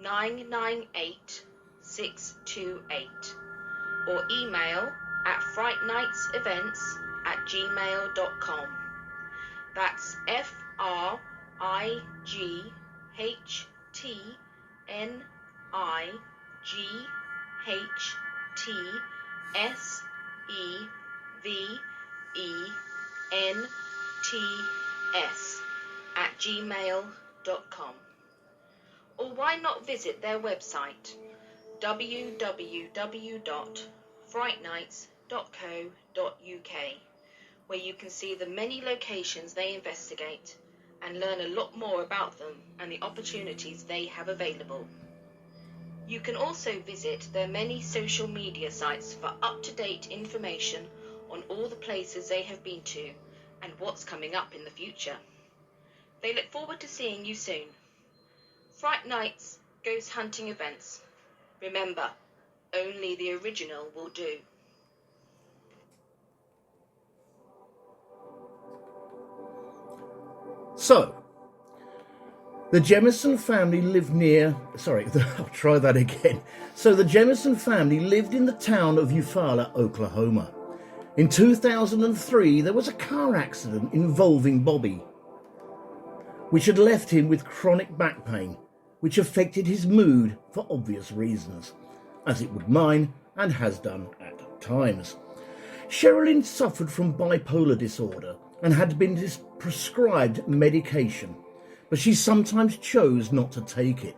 998628 or email at frightnightsevents@gmail.com. That's FRIGHTNIGHTSEVENTS@gmail.com. Or why not visit their website www.frightnights.co.uk, where you can see the many locations they investigate and learn a lot more about them and the opportunities they have available. You can also visit their many social media sites for up-to-date information on all the places they have been to and what's coming up in the future. They look forward to seeing you soon. Fright Nights Ghost Hunting Events. Remember, only the original will do. So, the Jamison family lived I'll try that again. So the Jamison family lived in the town of Eufaula, Oklahoma. In 2003, there was a car accident involving Bobby, which had left him with chronic back pain, which affected his mood for obvious reasons, as it would mine and has done at times. Sherilyn suffered from bipolar disorder and had been prescribed medication, but she sometimes chose not to take it.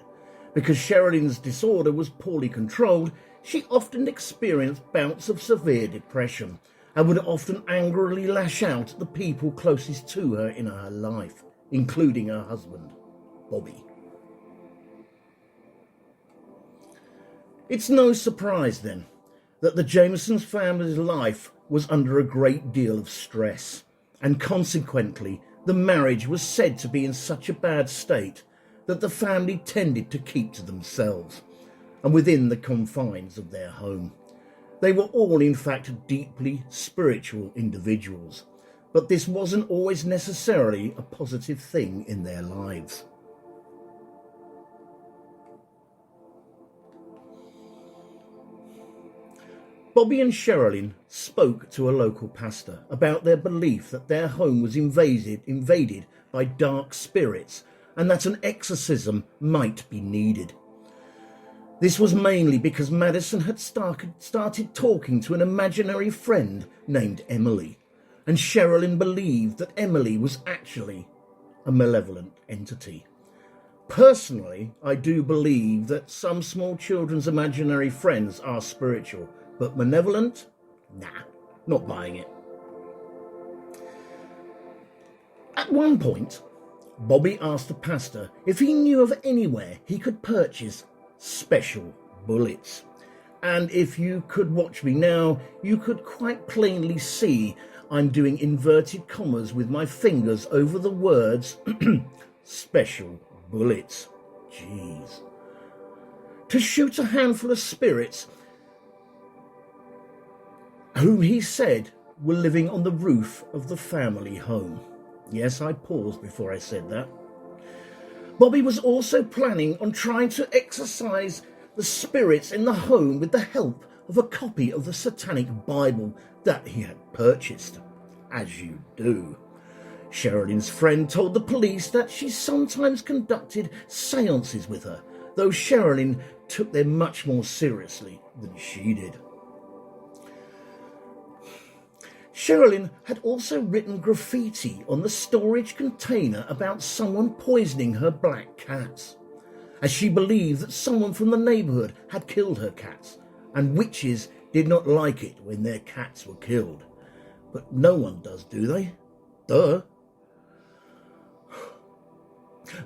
Because Sherilyn's disorder was poorly controlled, she often experienced bouts of severe depression and would often angrily lash out at the people closest to her in her life, including her husband, Bobby. It's no surprise, then, that the Jamison family's life was under a great deal of stress, and consequently the marriage was said to be in such a bad state that the family tended to keep to themselves and within the confines of their home. They were all, in fact, deeply spiritual individuals, but this wasn't always necessarily a positive thing in their lives. Bobby and Sherilyn spoke to a local pastor about their belief that their home was invaded by dark spirits and that an exorcism might be needed. This was mainly because Madison had started talking to an imaginary friend named Emily, and Sherilyn believed that Emily was actually a malevolent entity. Personally, I do believe that some small children's imaginary friends are spiritual, but malevolent? Nah, not buying it. At one point, Bobby asked the pastor if he knew of anywhere he could purchase special bullets. And if you could watch me now, you could quite plainly see I'm doing inverted commas with my fingers over the words special bullets. Jeez. To shoot a handful of spirits whom he said were living on the roof of the family home. Yes, I paused before I said that. Bobby was also planning on trying to exorcise the spirits in the home with the help of a copy of the Satanic Bible that he had purchased, as you do. Sherilyn's friend told the police that she sometimes conducted seances with her, though Sherilyn took them much more seriously than she did. Sherilyn had also written graffiti on the storage container about someone poisoning her black cats, as she believed that someone from the neighbourhood had killed her cats, and witches did not like it when their cats were killed. But no one does, do they? Duh.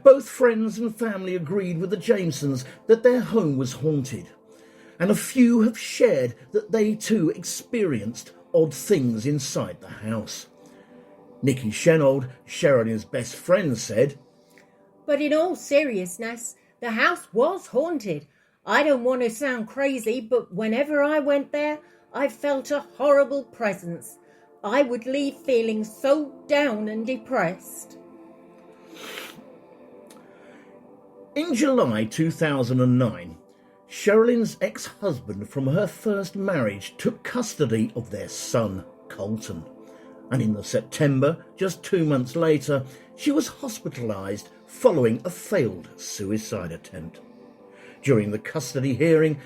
Both friends and family agreed with the Jamisons that their home was haunted, and a few have shared that they too experienced odd things inside the house. Nikki Shenold, Sherilyn's best friend, said, "But in all seriousness, the house was haunted. I don't want to sound crazy, but whenever I went there, I felt a horrible presence. I would leave feeling so down and depressed." In July 2009, Sherilyn's ex-husband from her first marriage took custody of their son, Colton. And in September, just 2 months later, she was hospitalised following a failed suicide attempt. During the custody hearing,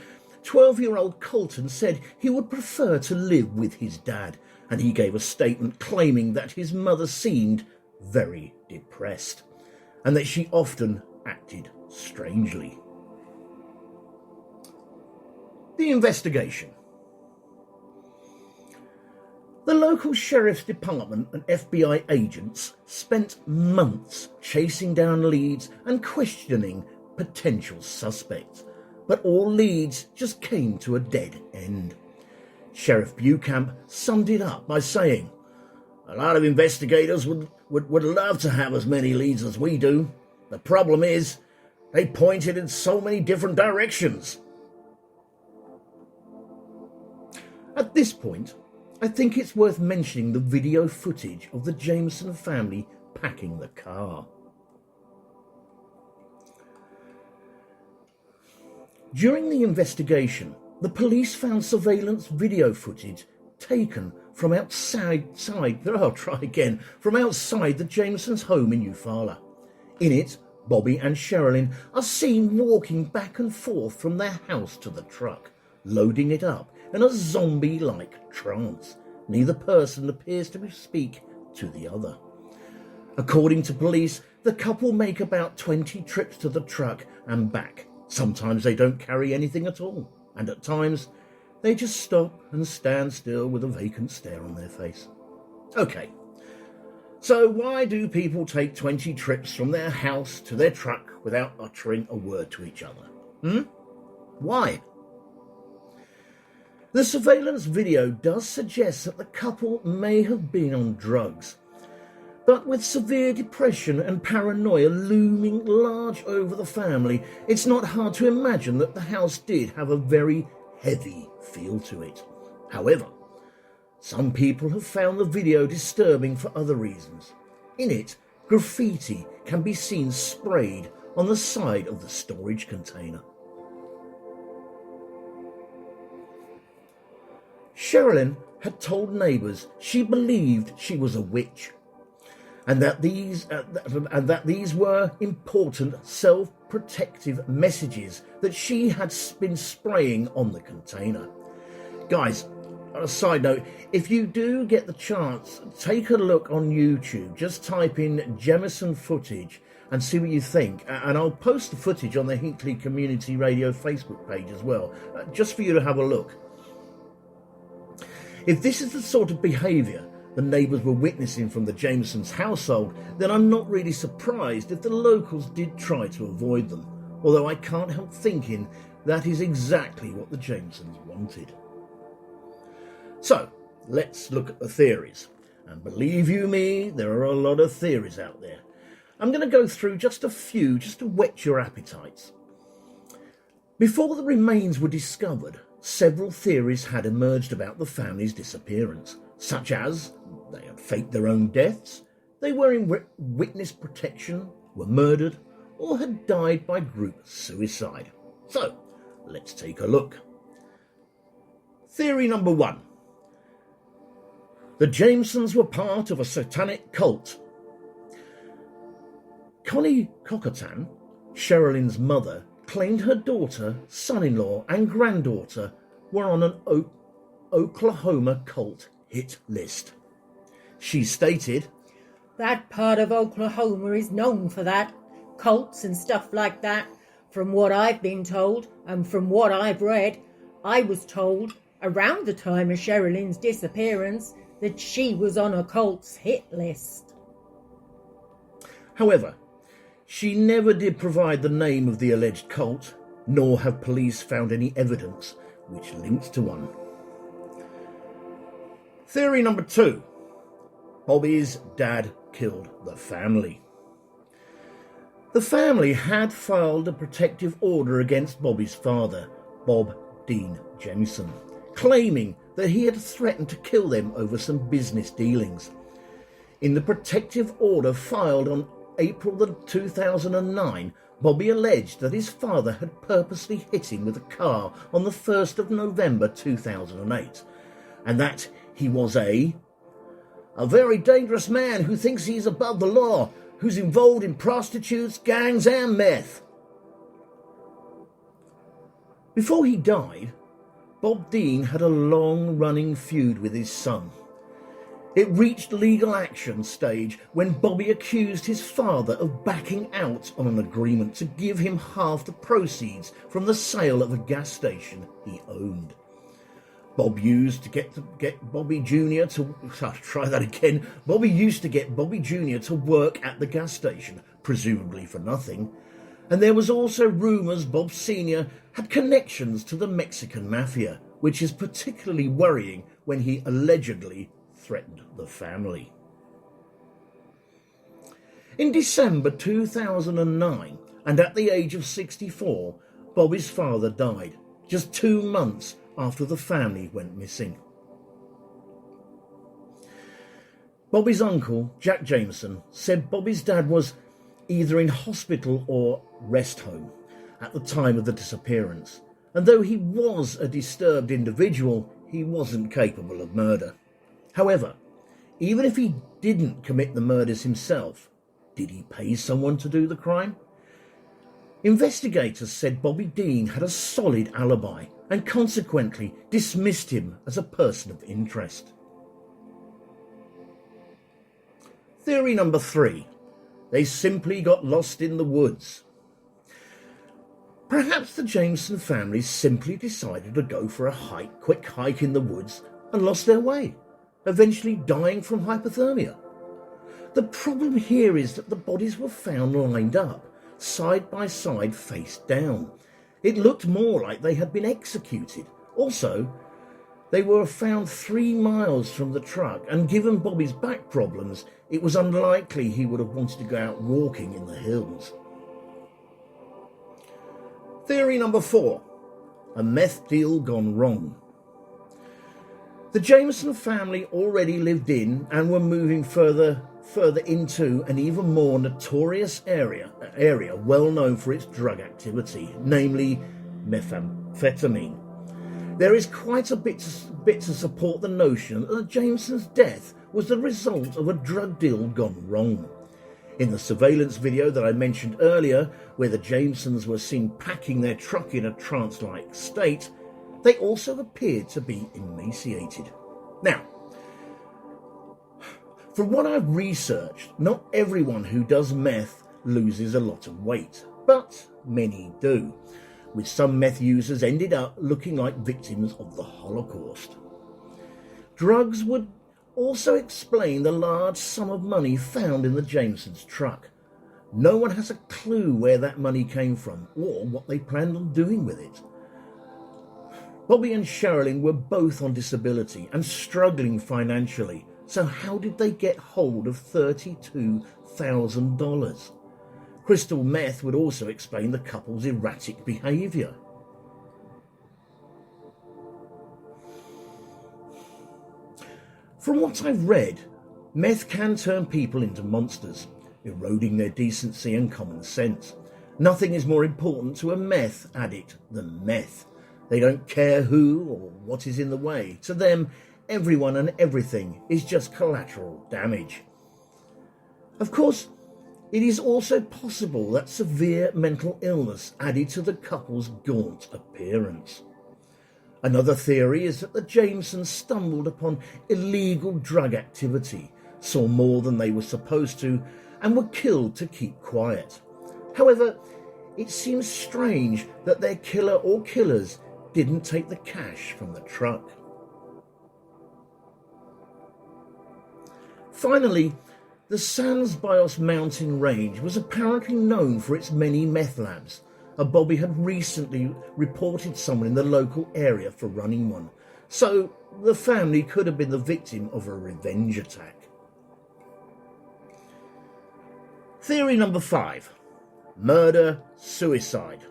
12-year-old Colton said he would prefer to live with his dad, and he gave a statement claiming that his mother seemed very depressed and that she often acted strangely. The investigation. The local sheriff's department and FBI agents spent months chasing down leads and questioning potential suspects, but all leads just came to a dead end. Sheriff Bucamp summed it up by saying, "A lot of investigators would love to have as many leads as we do. The problem is, they pointed in so many different directions." At this point, I think it's worth mentioning the video footage of the Jamison family packing the car. During the investigation, the police found surveillance video footage taken from outside the Jamisons' home in Eufaula. In it, Bobby and Sherilyn are seen walking back and forth from their house to the truck, loading it up in a zombie-like trance. Neither person appears to speak to the other. According to police, the couple make about 20 trips to the truck and back. Sometimes they don't carry anything at all, and at times they just stop and stand still with a vacant stare on their face. Okay, so why do people take 20 trips from their house to their truck without uttering a word to each other? Why? The surveillance video does suggest that the couple may have been on drugs, but with severe depression and paranoia looming large over the family, it's not hard to imagine that the house did have a very heavy feel to it. However, some people have found the video disturbing for other reasons. In it, graffiti can be seen sprayed on the side of the storage container. Sherilyn had told neighbours she believed she was a witch, and that these were important self-protective messages that she had been spraying on the container. Guys, on a side note, if you do get the chance, take a look on YouTube. Just type in Jamison footage and see what you think. And I'll post the footage on the Hinkley Community Radio Facebook page as well, just for you to have a look. If this is the sort of behaviour the neighbours were witnessing from the Jamisons' household, then I'm not really surprised if the locals did try to avoid them, although I can't help thinking that is exactly what the Jamisons wanted. So, let's look at the theories. And believe you me, there are a lot of theories out there. I'm going to go through just a few, just to whet your appetites. Before the remains were discovered, several theories had emerged about the family's disappearance, such as they had faked their own deaths, they were in witness protection, were murdered, or had died by group suicide. So, let's take a look. Theory number 1. The Jamisons were part of a satanic cult. Connie Cockatan, Sherilyn's mother, claimed her daughter, son-in-law and granddaughter were on an Oklahoma cult hit list. She stated, "That part of Oklahoma is known for that, cults and stuff like that. From what I've been told and from what I've read, I was told around the time of Sherilyn's disappearance that she was on a cult's hit list." However, she never did provide the name of the alleged cult, nor have police found any evidence which links to one. Theory number 2. Bobby's dad killed the family. The family had filed a protective order against Bobby's father, Bob Dean Jamison, claiming that he had threatened to kill them over some business dealings. In the protective order filed on April 2009, Bobby alleged that his father had purposely hit him with a car on the 1st of November 2008, and that he was a very dangerous man who thinks he's above the law, who's involved in prostitutes, gangs and meth. Before he died, Bob Dean had a long-running feud with his son. It reached legal action stage when Bobby accused his father of backing out on an agreement to give him half the proceeds from the sale of a gas station he owned. Bob used to get Bobby Jr. to... try that again. Bobby used to get Bobby Jr. to work at the gas station, presumably for nothing. And there was also rumours Bob Sr. had connections to the Mexican mafia, which is particularly worrying when he allegedly threatened the family. In December 2009, and at the age of 64, Bobby's father died, just 2 months after the family went missing. Bobby's uncle, Jack Jamison, said Bobby's dad was either in hospital or rest home at the time of the disappearance, and though he was a disturbed individual, he wasn't capable of murder. However, even if he didn't commit the murders himself, did he pay someone to do the crime? Investigators said Bobby Dean had a solid alibi and consequently dismissed him as a person of interest. Theory number 3. They simply got lost in the woods. Perhaps the Jamison family simply decided to go for a quick hike in the woods and lost their way, eventually dying from hypothermia. The problem here is that the bodies were found lined up, side by side, face down. It looked more like they had been executed. Also, they were found 3 miles from the truck, and given Bobby's back problems, it was unlikely he would have wanted to go out walking in the hills. Theory number 4. A meth deal gone wrong. The Jamison family already lived in and were moving further into an even more notorious area well known for its drug activity, namely methamphetamine. There is quite a bit to support the notion that Jamison's death was the result of a drug deal gone wrong. In the surveillance video that I mentioned earlier, where the Jamisons were seen packing their truck in a trance-like state, they also appeared to be emaciated. Now, from what I've researched, not everyone who does meth loses a lot of weight, but many do, with some meth users ended up looking like victims of the Holocaust. Drugs would also explain the large sum of money found in the Jamisons' truck. No one has a clue where that money came from or what they planned on doing with it. Bobby and Sherilyn were both on disability and struggling financially, so how did they get hold of $32,000? Crystal meth would also explain the couple's erratic behaviour. From what I've read, meth can turn people into monsters, eroding their decency and common sense. Nothing is more important to a meth addict than meth. They don't care who or what is in the way. To them, everyone and everything is just collateral damage. Of course, it is also possible that severe mental illness added to the couple's gaunt appearance. Another theory is that the Jamisons stumbled upon illegal drug activity, saw more than they were supposed to, and were killed to keep quiet. However, it seems strange that their killer or killers didn't take the cash from the truck. Finally, the Sans Bios mountain range was apparently known for its many meth labs, and Bobby had recently reported someone in the local area for running one, so the family could have been the victim of a revenge attack. Theory number 5. Murder-suicide.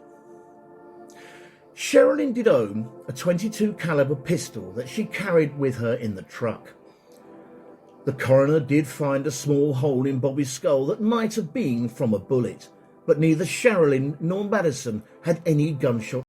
Sherilyn did own a .22 caliber pistol that she carried with her in the truck. The coroner did find a small hole in Bobby's skull that might have been from a bullet, but neither Sherilyn nor Madison had any gunshot